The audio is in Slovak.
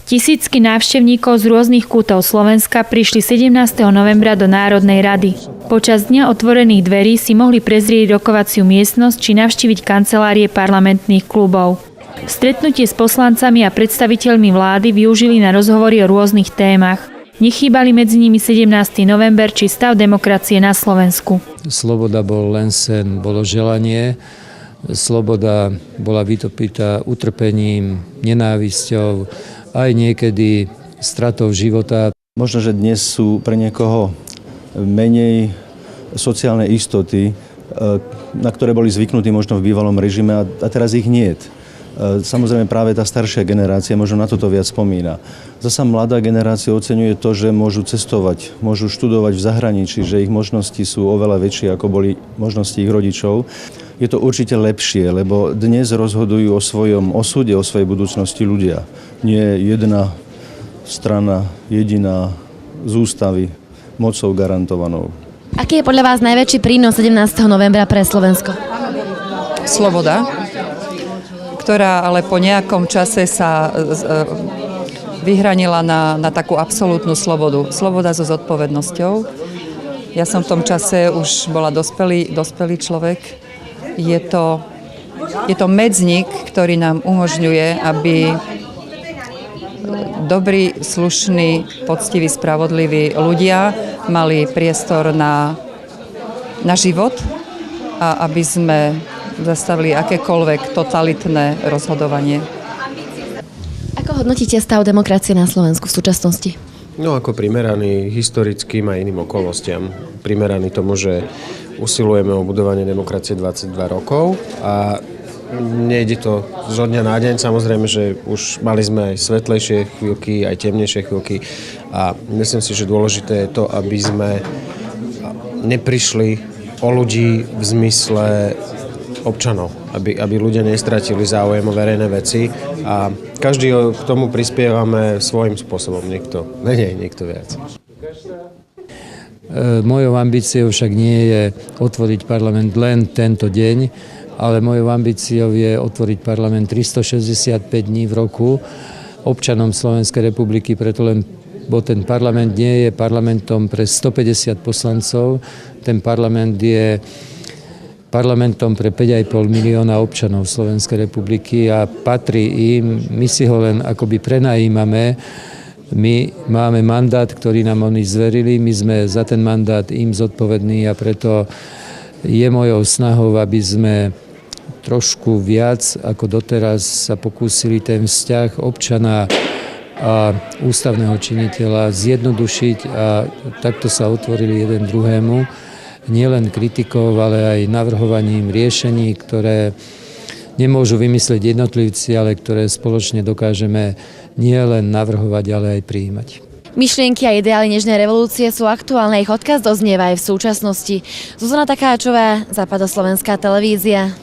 Tisícky návštevníkov z rôznych kútov Slovenska prišli 17. novembra do Národnej rady. Počas dňa otvorených dverí si mohli prezrieť rokovaciu miestnosť či navštíviť kancelárie parlamentných klubov. Stretnutie s poslancami a predstaviteľmi vlády využili na rozhovory o rôznych témach. Nechýbali medzi nimi 17. november či stav demokracie na Slovensku. Sloboda bol len sen, bolo želanie. Sloboda bola vytopitá utrpením, nenávisťou, aj niekedy stratou života. Možno, že dnes sú pre niekoho menej sociálne istoty, na ktoré boli zvyknutí možno v bývalom režime a teraz ich niet. Samozrejme práve tá staršia generácia možno na toto viac spomína. Zasa mladá generácia oceňuje to, že môžu cestovať, môžu študovať v zahraničí, že ich možnosti sú oveľa väčšie, ako boli možnosti ich rodičov. Je to určite lepšie, lebo dnes rozhodujú o svojom osude, o svojej budúcnosti ľudia. Nie jedna strana, jediná z ústavy, mocou garantovanou. Aký je podľa vás najväčší prínos 17. novembra pre Slovensko? Sloboda, ktorá ale po nejakom čase sa vyhranila na takú absolútnu slobodu. Sloboda so zodpovednosťou. Ja som v tom čase už bola dospelý človek. Je to medzník, ktorý nám umožňuje, aby dobrí, slušní, poctiví, spravodliví ľudia mali priestor na život a aby sme zastavili akékoľvek totalitné rozhodovanie. Ako hodnotíte stav demokracie na Slovensku v súčasnosti? No ako primeraný historickým a iným okolnostiam. Primeraný tomu, že usilujeme o budovanie demokracie 22 rokov a nejde to zo dňa na deň. Samozrejme, že už mali sme aj svetlejšie chvíľky, aj temnejšie chvíľky a myslím si, že dôležité je to, aby sme neprišli o ľudí v zmysle občanov, aby ľudia nestratili záujem o verejné veci a každý k tomu prispievame svojím spôsobom, niekto menej, niekto viac. Mojou ambíciou však nie je otvoriť parlament len tento deň, ale mojou ambíciou je otvoriť parlament 365 dní v roku občanom Slovenskej republiky, preto len, bo ten parlament nie je parlamentom pre 150 poslancov, ten parlament je parlamentom pre 5,5 milióna občanov Slovenskej republiky a patrí im, my si ho len akoby prenajímame. My máme mandát, ktorý nám oni zverili, my sme za ten mandát im zodpovední a preto je mojou snahou, aby sme trošku viac ako doteraz sa pokúsili ten vzťah občana a ústavného činiteľa zjednodušiť a takto sa otvorili jeden druhému, nielen kritikou, ale aj navrhovaním riešení, ktoré nemôžu vymyslieť jednotlivci, ale ktoré spoločne dokážeme nie len navrhovať, ale aj prijímať. Myšlienky a ideály nežnej revolúcie sú aktuálne, ich odkaz doznieva aj v súčasnosti. Zuzana Takáčová, Západoslovenská televízia.